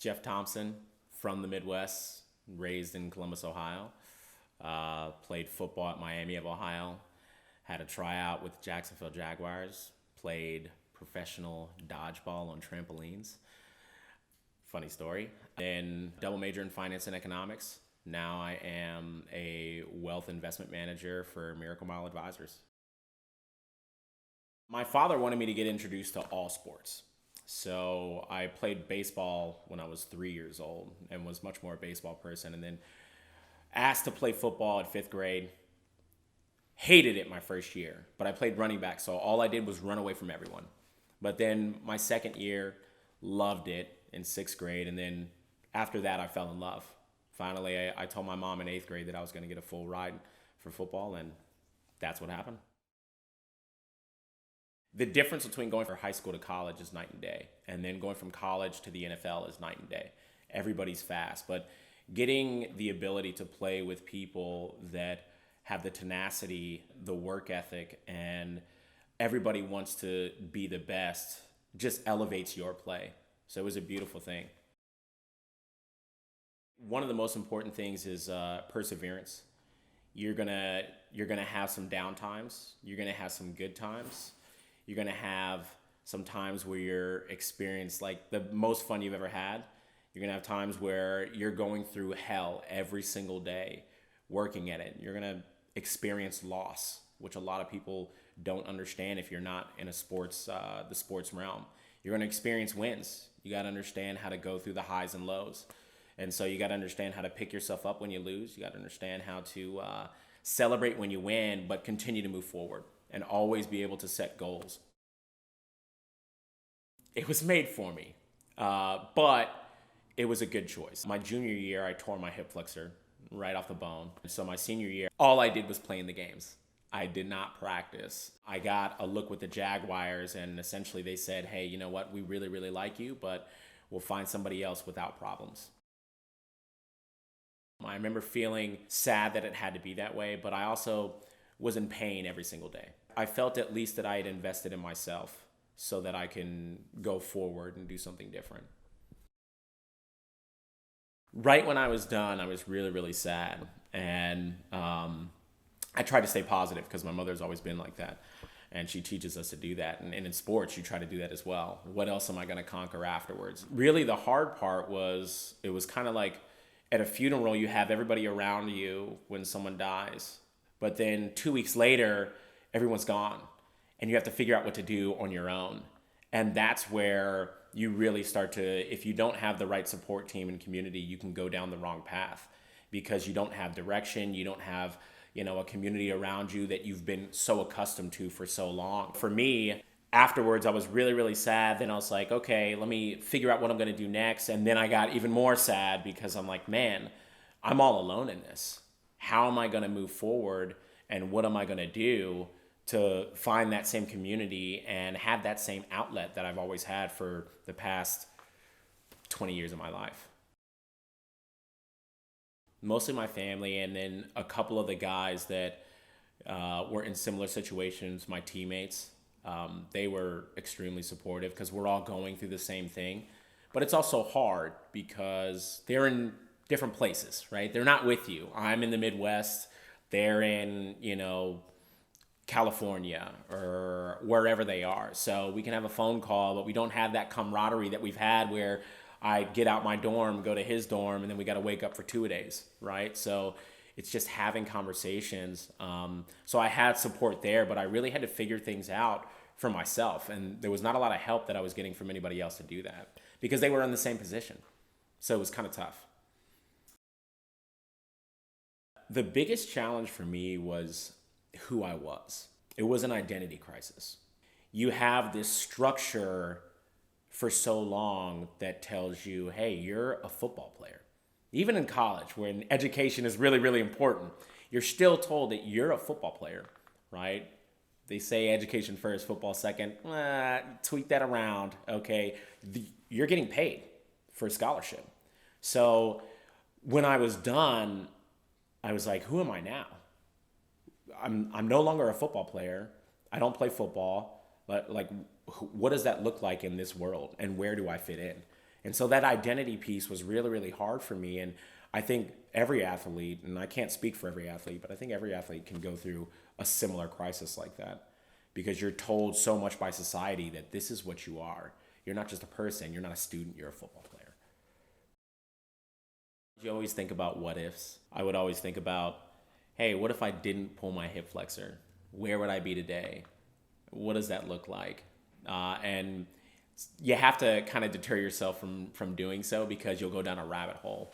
Jeff Thompson from the Midwest, raised in Columbus, Ohio. Played football at Miami of Ohio. Had a tryout with Jacksonville Jaguars. Played professional dodgeball on trampolines. Funny story. Then double major in finance and economics. Now I am a wealth investment manager for Miracle Mile Advisors. My father wanted me to get introduced to all sports. So I played baseball when I was 3 years old and was much more a baseball person. And then asked to play football at fifth grade. Hated it my first year, but I played running back. So all I did was run away from everyone. But then my second year, loved it in sixth grade. And then after that, I fell in love. Finally, I told my mom in eighth grade that I was going to get a full ride for football, and that's what happened. The difference between going from high school to college is night and day. And then going from college to the NFL is night and day. Everybody's fast. But getting the ability to play with people that have the tenacity, the work ethic, and everybody wants to be the best just elevates your play. So it was a beautiful thing. One of the most important things is perseverance. You're gonna have some down times. You're gonna have some good times. You're gonna have some times where you're experienced like the most fun you've ever had. You're gonna have times where you're going through hell every single day, working at it. You're gonna experience loss, which a lot of people don't understand if you're not in a sports, the sports realm. You're gonna experience wins. You gotta understand how to go through the highs and lows. And so you gotta understand how to pick yourself up when you lose. You gotta understand how to celebrate when you win, but continue to move forward and always be able to set goals. It was made for me, but it was a good choice. My junior year, I tore my hip flexor right off the bone. So my senior year, all I did was play in the games. I did not practice. I got a look with the Jaguars, and essentially they said, hey, you know what? We really, really like you, but we'll find somebody else without problems. I remember feeling sad that it had to be that way, but I also was in pain every single day. I felt at least that I had invested in myself so that I can go forward and do something different. Right when I was done, I was really, really sad. And I tried to stay positive because my mother's always been like that. And she teaches us to do that. And in sports, you try to do that as well. What else am I going to conquer afterwards? Really, the hard part was, it was kind of like at a funeral, you have everybody around you when someone dies. But then 2 weeks later, everyone's gone. And you have to figure out what to do on your own. And that's where you really start to, if you don't have the right support team and community, you can go down the wrong path because you don't have direction. You don't have, a community around you that you've been so accustomed to for so long. For me, afterwards, I was really, really sad. Then I was like, okay, let me figure out what I'm going to do next. And then I got even more sad because I'm like, man, I'm all alone in this. How am I going to move forward? And what am I going to do to find that same community and have that same outlet that I've always had for the past 20 years of my life? Mostly my family, and then a couple of the guys that were in similar situations, my teammates. They were extremely supportive because we're all going through the same thing. But it's also hard because they're in different places, right? They're not with you. I'm in the Midwest. They're in, California or wherever they are. So we can have a phone call, but we don't have that camaraderie that we've had where I get out my dorm, go to his dorm, and then we got to wake up for 2 days, right? So it's just having conversations. So I had support there, but I really had to figure things out for myself. And there was not a lot of help that I was getting from anybody else to do that because they were in the same position. So it was kind of tough. The biggest challenge for me was who I was. It was an identity crisis. You have this structure for so long that tells you, hey, you're a football player. Even in college, when education is really, really important, you're still told that you're a football player, right? They say education first, football second. Tweak that around, okay? You're getting paid for a scholarship. So when I was done, I was like, who am I now? I'm no longer a football player. I don't play football. But like, what does that look like in this world? And where do I fit in? And so that identity piece was really, really hard for me. And I think every athlete, and I can't speak for every athlete, but I think every athlete can go through a similar crisis like that, because you're told so much by society that this is what you are. You're not just a person, you're not a student, you're a football player. You always think about what ifs. I would always think about, hey, what if I didn't pull my hip flexor? Where would I be today? What does that look like? And you have to kind of deter yourself from doing so, because you'll go down a rabbit hole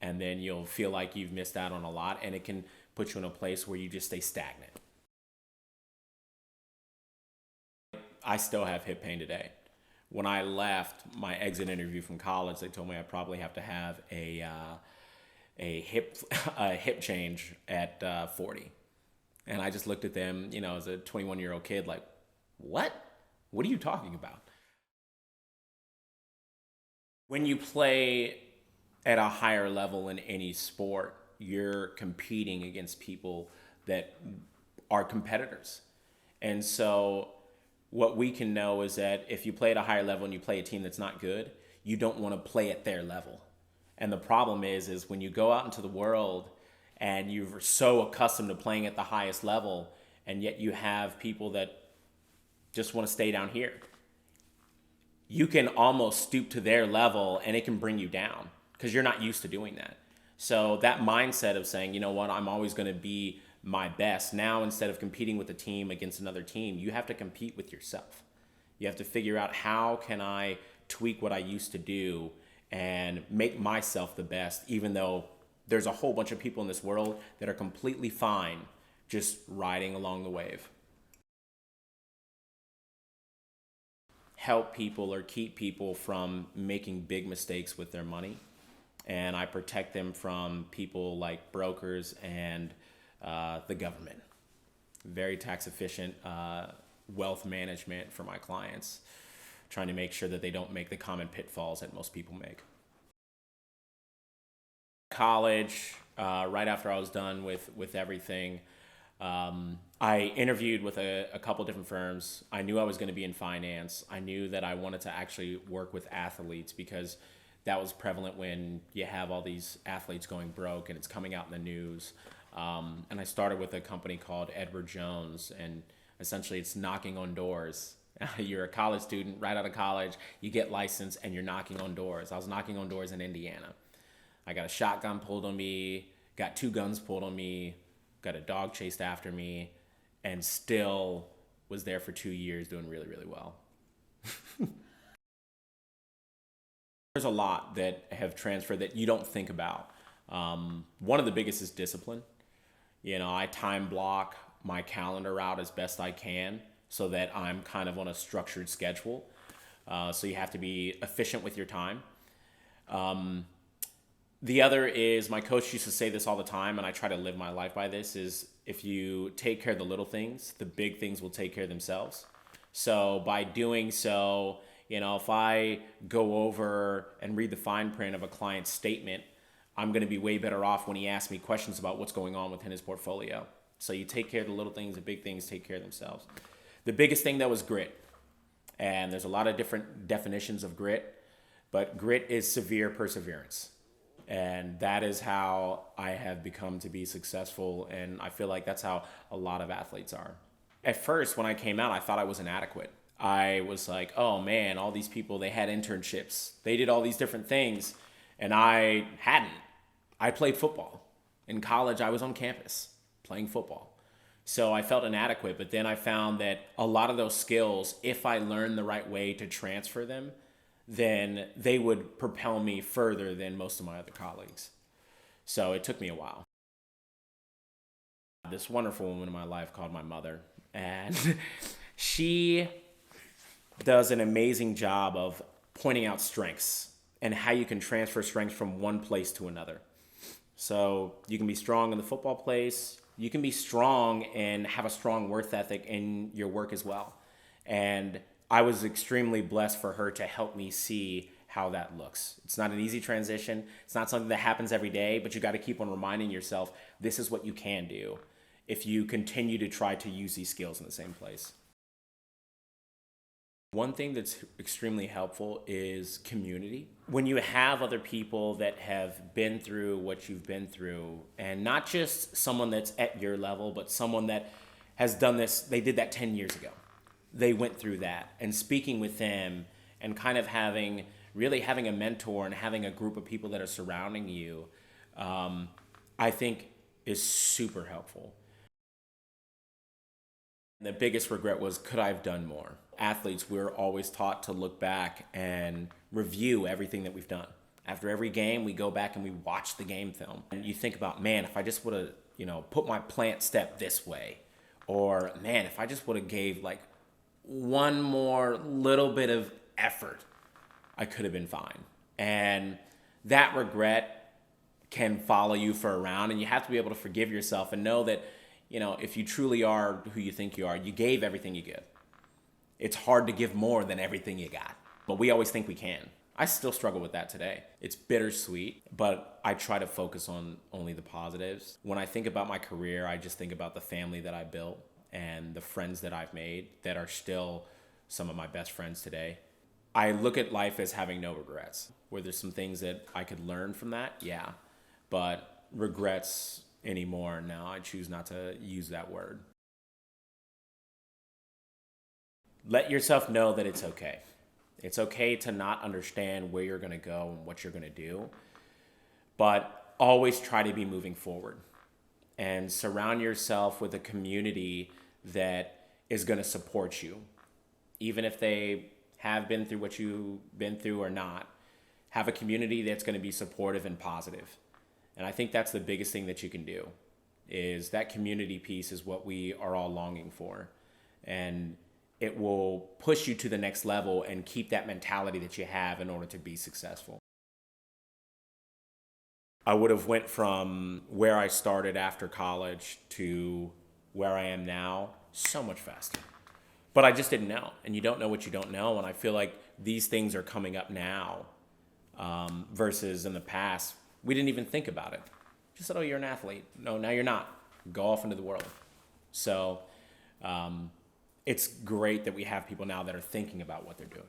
and then you'll feel like you've missed out on a lot, and it can put you in a place where you just stay stagnant. I still have hip pain today. When I left my exit interview from college, they told me I probably have to have a hip change at 40. And I just looked at them, as a 21-year-old kid, like, what? What are you talking about? When you play at a higher level in any sport, you're competing against people that are competitors. And so what we can know is that if you play at a higher level and you play a team that's not good, you don't want to play at their level. And the problem is when you go out into the world and you're so accustomed to playing at the highest level, and yet you have people that just want to stay down here, you can almost stoop to their level and it can bring you down because you're not used to doing that. So that mindset of saying, you know what, I'm always going to be my best. Now, instead of competing with a team against another team, you have to compete with yourself. You have to figure out, how can I tweak what I used to do and make myself the best, even though there's a whole bunch of people in this world that are completely fine just riding along the wave. Help people or keep people from making big mistakes with their money. And I protect them from people like brokers and the government. Very tax efficient wealth management for my clients, trying to make sure that they don't make the common pitfalls that most people make. College, right after I was done with everything, I interviewed with a couple different firms. I knew I was going to be in finance. I knew that I wanted to actually work with athletes, because that was prevalent when you have all these athletes going broke and it's coming out in the news. And I started with a company called Edward Jones, and essentially it's knocking on doors. You're a college student right out of college, you get licensed and you're knocking on doors. I was knocking on doors in Indiana. I got a shotgun pulled on me, got 2 guns pulled on me, got a dog chased after me, and still was there for 2 years doing really, really well. There's a lot that have transferred that you don't think about. One of the biggest is discipline. I time block my calendar out as best I can so that I'm kind of on a structured schedule. So you have to be efficient with your time. The other is, my coach used to say this all the time, and I try to live my life by this, is if you take care of the little things, the big things will take care of themselves. So by doing so, if I go over and read the fine print of a client's statement, I'm going to be way better off when he asks me questions about what's going on within his portfolio. So you take care of the little things, the big things take care of themselves. The biggest thing, though, was grit. And there's a lot of different definitions of grit, but grit is severe perseverance. And that is how I have become to be successful, and I feel like that's how a lot of athletes are. At first, when I came out, I thought I was inadequate. I was like, oh man, all these people, they had internships. They did all these different things, and I hadn't. I played football. In college, I was on campus playing football. So I felt inadequate, but then I found that a lot of those skills, if I learned the right way to transfer them, then they would propel me further than most of my other colleagues. So it took me a while. This wonderful woman in my life called my mother, and she does an amazing job of pointing out strengths and how you can transfer strengths from one place to another. So you can be strong in the football place, you can be strong and have a strong work ethic in your work as well. And I was extremely blessed for her to help me see how that looks. It's not an easy transition. It's not something that happens every day, but you got to keep on reminding yourself, this is what you can do if you continue to try to use these skills in the same place. One thing that's extremely helpful is community. When you have other people that have been through what you've been through, and not just someone that's at your level, but someone that has done this, they did that 10 years ago. They went through that, and speaking with them and kind of really having a mentor and having a group of people that are surrounding you, I think is super helpful. The biggest regret was, could I have done more? Athletes, we're always taught to look back and review everything that we've done. After every game, we go back and we watch the game film. And you think about, man, if I just would have, put my plant step this way, or man, if I just would have gave like one more little bit of effort, I could have been fine. And that regret can follow you for around, and you have to be able to forgive yourself and know that, if you truly are who you think you are, you gave everything you give. It's hard to give more than everything you got, but we always think we can. I still struggle with that today. It's bittersweet, but I try to focus on only the positives. When I think about my career, I just think about the family that I built and the friends that I've made that are still some of my best friends today. I look at life as having no regrets. Were there some things that I could learn from that? Yeah, but regrets anymore, no, I choose not to use that word. Let yourself know that it's okay. It's okay to not understand where you're going to go and what you're going to do, but always try to be moving forward and surround yourself with a community that is going to support you. Even if they have been through what you've been through or not, have a community that's going to be supportive and positive. And I think that's the biggest thing that you can do, is that community piece is what we are all longing for. And it will push you to the next level and keep that mentality that you have in order to be successful. I would have went from where I started after college to where I am now so much faster. But I just didn't know. And you don't know what you don't know. And I feel like these things are coming up now, versus in the past. We didn't even think about it. Just said, oh, you're an athlete. No, now you're not. Go off into the world. So it's great that we have people now that are thinking about what they're doing.